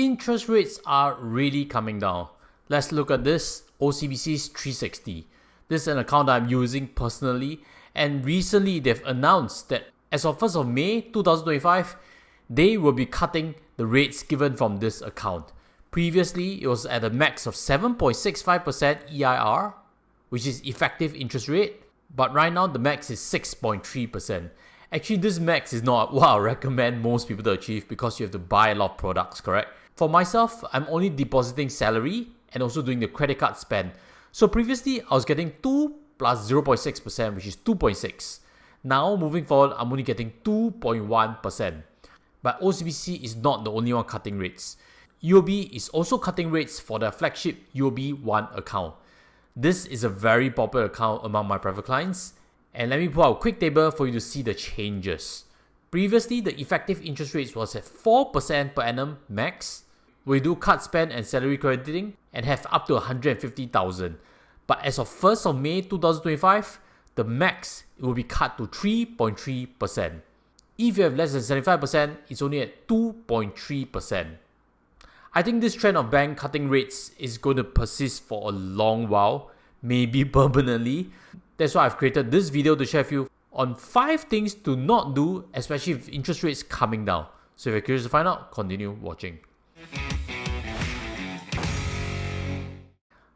interest rates are really coming down. Let's look at this, OCBC's 360. This is an account that I'm using personally, and recently they've announced that as of 1st of May 2025, they will be cutting the rates given from this account. Previously, it was at a max of 7.65% EIR, which is effective interest rate, but right now the max is 6.3%. Actually, this max is not what I recommend most people to achieve because you have to buy a lot of products, correct? For myself, I'm only depositing salary and also doing the credit card spend. So previously, I was getting 2 plus 0.6%, which is 2.6. Now, moving forward, I'm only getting 2.1%. But OCBC is not the only one cutting rates. UOB is also cutting rates for their flagship UOB One account. This is a very popular account among my private clients. And let me pull out a quick table for you to see the changes. Previously, the effective interest rates was at 4% per annum max. We do card spend and salary crediting and have up to 150,000. But as of 1st of May 2025, the max will be cut to 3.3%. If you have less than 75%, it's only at 2.3%. I think this trend of bank cutting rates is going to persist for a long while, maybe permanently. That's why I've created this video to share with you on 5 things to not do, especially with interest rates coming down. So if you're curious to find out, continue watching.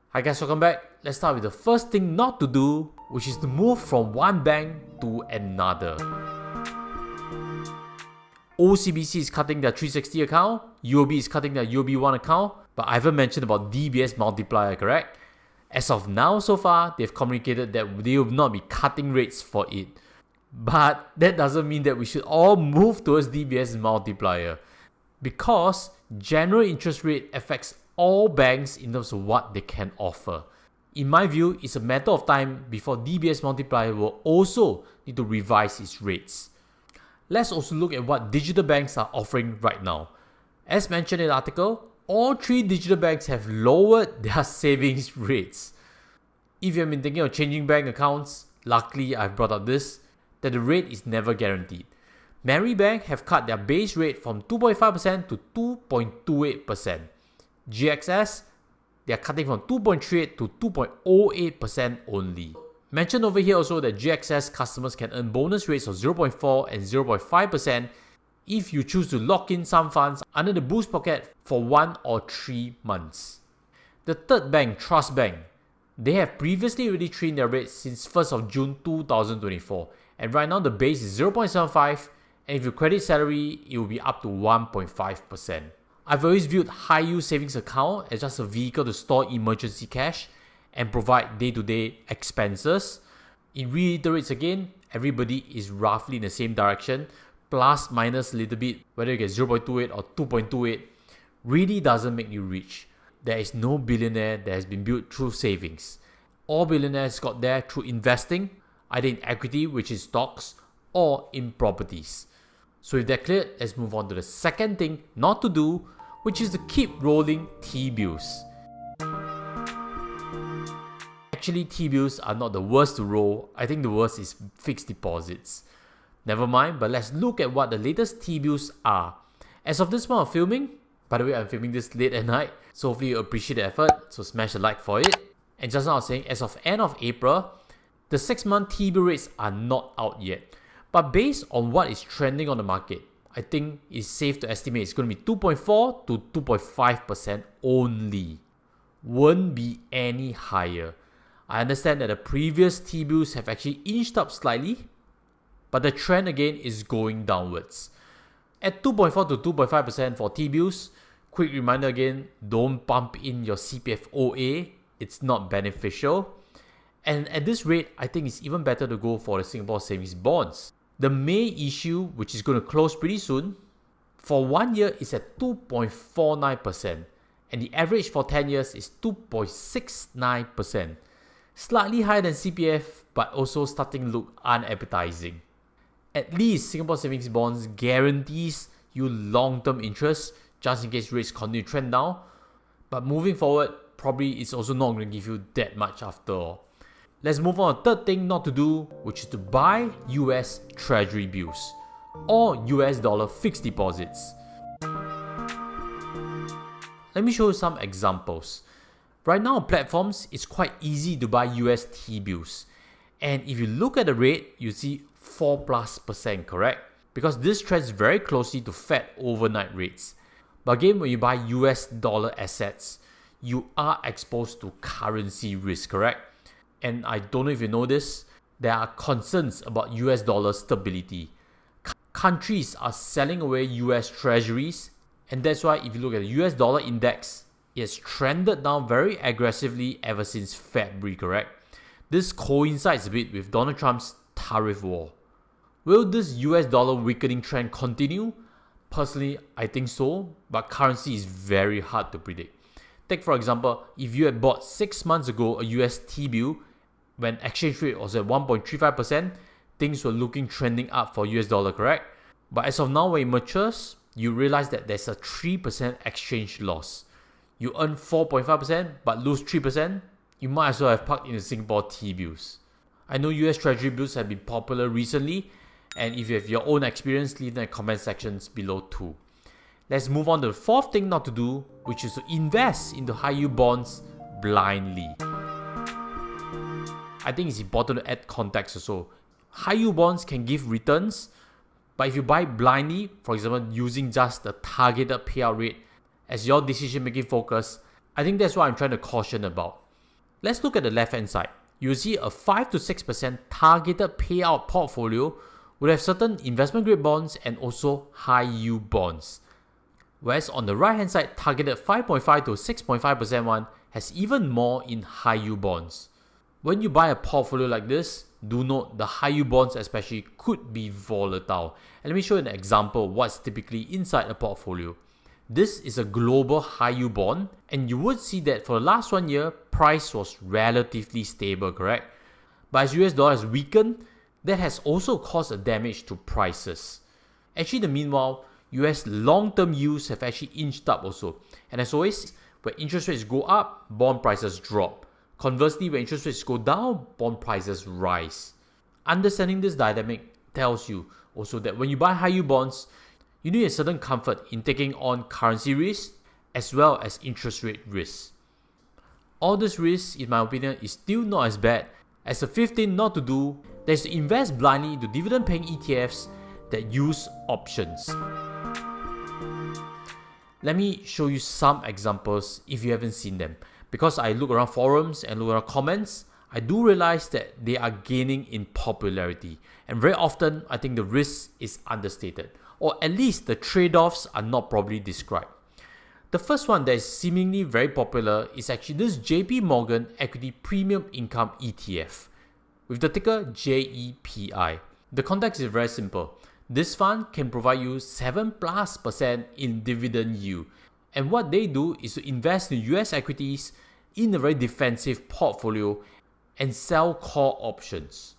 Hi guys, welcome back. Let's start with the first thing not to do, which is to move from one bank to another. OCBC is cutting their 360 account, UOB is cutting their UOB One account, but I haven't mentioned about DBS multiplier, correct? As of now, so far, they've communicated that they will not be cutting rates for it. But that doesn't mean that we should all move towards DBS multiplier, because general interest rate affects all banks in terms of what they can offer. In my view, it's a matter of time before DBS multiplier will also need to revise its rates. Let's also look at what digital banks are offering right now. As mentioned in the article, all 3 digital banks have lowered their savings rates. If you have been thinking of changing bank accounts, luckily I've brought up this, that the rate is never guaranteed. Merrybank have cut their base rate from 2.5% to 2.28%. GXS, they are cutting from 2.38% to 2.08% only. Mentioned over here also that GXS customers can earn bonus rates of 0.4% and 0.5% if you choose to lock in some funds under the Boost Pocket for 1 or 3 months. The third bank, Trust Bank, they have previously already trimmed their rates since 1st of June 2024, and right now the base is 0.75%, and if you credit salary, it will be up to 1.5%. I've always viewed high-yield savings account as just a vehicle to store emergency cash and provide day-to-day expenses. It reiterates again, everybody is roughly in the same direction, plus minus a little bit, whether you get 0.28 or 2.28, really doesn't make you rich. There is no billionaire that has been built through savings. All billionaires got there through investing, either in equity, which is stocks, or in properties. So with that cleared, let's move on to the second thing not to do, which is to keep rolling T-bills. Actually, T-bills are not the worst to roll. I think the worst is fixed deposits. Never mind, but let's look at what the latest T-bills are. As of this moment of filming, by the way, I'm filming this late at night, so hopefully you appreciate the effort, so smash a like for it. And just now I was saying, as of end of April, the 6-month T-bill rates are not out yet. But based on what is trending on the market, I think it's safe to estimate it's going to be 2.4 to 2.5% only. Won't be any higher. I understand that the previous T-bills have actually inched up slightly, but the trend again is going downwards. At 2.4 to 2.5% for T-bills, quick reminder again, don't pump in your CPF OA, it's not beneficial. And at this rate, I think it's even better to go for the Singapore Savings Bonds. The May issue, which is going to close pretty soon, for 1 year is at 2.49%, and the average for 10 years is 2.69%. Slightly higher than CPF, but also starting to look unappetizing. At least Singapore Savings Bonds guarantees you long-term interest just in case rates continue to trend down. But moving forward, probably it's also not going to give you that much after all. Let's move on to the third thing not to do, which is to buy US Treasury bills or US dollar fixed deposits. Let me show you some examples. Right now on platforms, it's quite easy to buy US T-bills. And if you look at the rate, you see 4+%, correct? Because this tracks very closely to Fed overnight rates. But again, when you buy US dollar assets, you are exposed to currency risk, correct? And I don't know if you know this, there are concerns about US dollar stability. Countries are selling away US treasuries, and that's why if you look at the US dollar index, it's trended down very aggressively ever since February, correct? This coincides a bit with Donald Trump's tariff war. Will this US dollar weakening trend continue? Personally, I think so, but currency is very hard to predict. Take for example, if you had bought 6 months ago a US T-bill when exchange rate was at 1.35%, things were looking trending up for US dollar, correct? But as of now, when it matures, you realize that there's a 3% exchange loss. You earn 4.5% but lose 3%, you might as well have parked in the Singapore T-bills. I know US Treasury bills have been popular recently, and if you have your own experience, leave them in the comment sections below too. Let's move on to the fourth thing not to do, which is to invest into high-yield bonds blindly. I think it's important to add context also. High-yield bonds can give returns, but if you buy blindly, for example, using just the targeted payout rate as your decision-making focus, I think that's what I'm trying to caution about. Let's look at the left-hand side. You'll see a 5 to 6% targeted payout portfolio would have certain investment-grade bonds and also high-yield bonds. Whereas on the right-hand side, targeted 5.5 to 6.5% one has even more in high-yield bonds. When you buy a portfolio like this, do note the high-yield bonds especially could be volatile. And let me show you an example of what's typically inside a portfolio. This is a global high-yield bond, and you would see that for the last 1 year, price was relatively stable, correct? But as US dollar has weakened, that has also caused a damage to prices. Actually, in the meanwhile, US long-term yields have actually inched up also. And as always, when interest rates go up, bond prices drop. Conversely, when interest rates go down, bond prices rise. Understanding this dynamic tells you also that when you buy high-yield bonds, you need a certain comfort in taking on currency risk as well as interest rate risk. All this risk, in my opinion, is still not as bad as the fifth thing not to do, that is to invest blindly into dividend-paying ETFs that use options. Let me show you some examples if you haven't seen them. Because I look around forums and look around comments, I do realize that they are gaining in popularity. And very often, I think the risk is understated. Or at least the trade-offs are not properly described. The first one that is seemingly very popular is actually this JP Morgan Equity Premium Income ETF with the ticker JEPI. The context is very simple. This fund can provide you 7+% in dividend yield. And what they do is to invest in US equities in a very defensive portfolio and sell call options.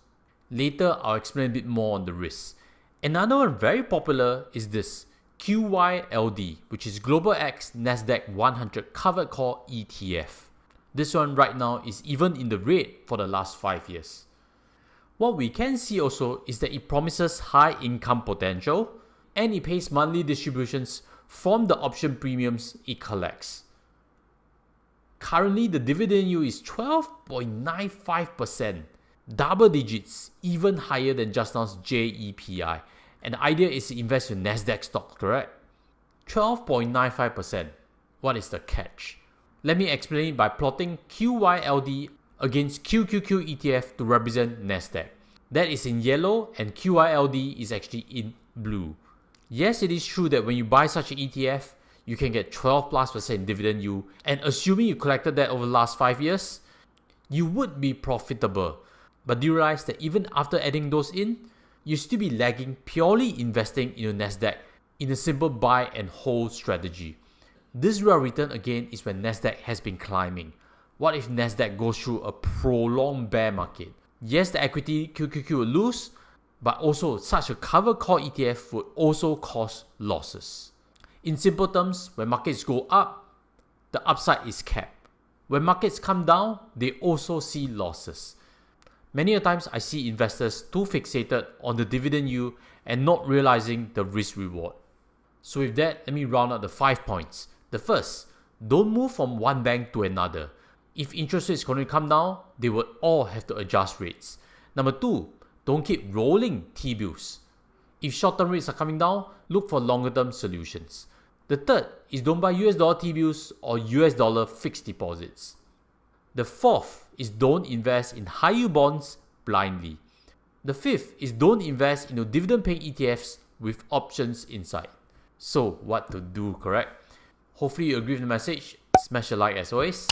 Later, I'll explain a bit more on the risks. Another one very popular is this QYLD, which is Global X Nasdaq 100 Covered Call ETF. This one right now is even in the red for the last 5 years. What we can see also is that it promises high income potential and it pays monthly distributions from the option premiums it collects. Currently, the dividend yield is 12.95%, double digits, even higher than just now's JEPI. And the idea is to invest in Nasdaq stocks, correct? 12.95%. What is the catch? Let me explain it by plotting QYLD against QQQ ETF to represent Nasdaq. That is in yellow and QYLD is actually in blue. Yes, it is true that when you buy such an ETF, you can get 12+% dividend yield, and assuming you collected that over the last 5 years, you would be profitable. But do you realize that even after adding those in, you still be lagging purely investing in Nasdaq in a simple buy and hold strategy. This real return again is when Nasdaq has been climbing. What if Nasdaq goes through a prolonged bear market? Yes, the equity QQQ will lose, but also such a covered call ETF would also cause losses. In simple terms, when markets go up, the upside is capped. When markets come down, they also see losses. Many a times I see investors too fixated on the dividend yield and not realizing the risk reward. So with that, let me round out the 5 points. The first, Don't move from one bank to another. If interest rates continue to come down, they will all have to adjust rates. Number 2, don't keep rolling T-bills. If short-term rates are coming down, look for longer-term solutions. The third is don't buy US dollar T-bills or US dollar fixed deposits. The fourth is don't invest in high-yield bonds blindly. The fifth is don't invest into dividend-paying ETFs with options inside. So what to do, correct? Hopefully you agree with the message. Smash a like as always.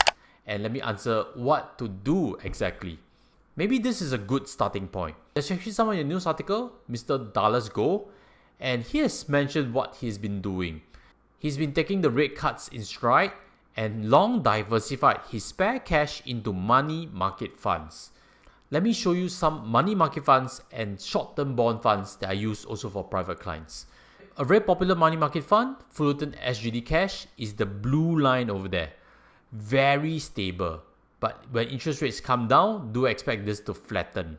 And let me answer what to do exactly. Maybe this is a good starting point. There's actually someone in a news article, Mr. Dallas Go, and he has mentioned what he's been doing. He's been taking the rate cuts in stride and long diversified his spare cash into money market funds. Let me show you some money market funds and short-term bond funds that I use also for private clients. A very popular money market fund, Fullerton SGD Cash, is the blue line over there. Very stable. But when interest rates come down, do expect this to flatten.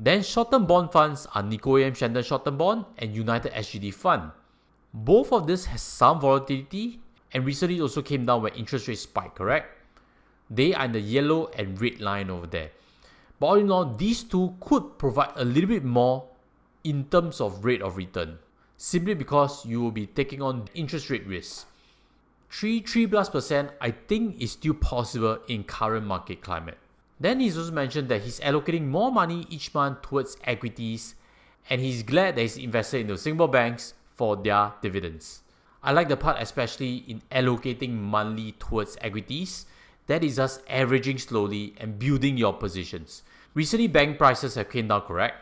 Then short-term bond funds are Nikko AM Shandon Short-Term Bond and United SGD Fund. Both of this has some volatility and recently also came down when interest rates spike, correct? They are in the yellow and red line over there. But all in all, these two could provide a little bit more in terms of rate of return, simply because you will be taking on interest rate risk. 3+% I think is still possible in current market climate. Then he's also mentioned that he's allocating more money each month towards equities and he's glad that he's invested into Singapore banks for their dividends. I like the part especially in allocating monthly towards equities. That is just averaging slowly and building your positions. Recently bank prices have came down, correct?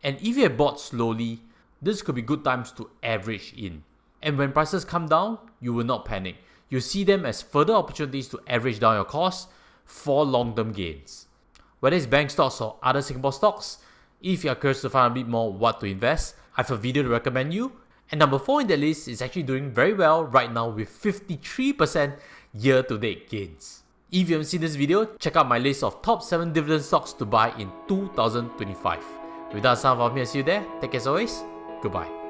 And if you have bought slowly, this could be good times to average in. And when prices come down, you will not panic. You see them as further opportunities to average down your costs for long-term gains. Whether it's bank stocks or other Singapore stocks, if you are curious to find a bit more what to invest, I have a video to recommend you. And number 4 in the list is actually doing very well right now with 53% year-to-date gains. If you haven't seen this video, check out my list of top 7 dividend stocks to buy in 2025. With that, sign off from me, I'll see you there. Take care as always. Goodbye.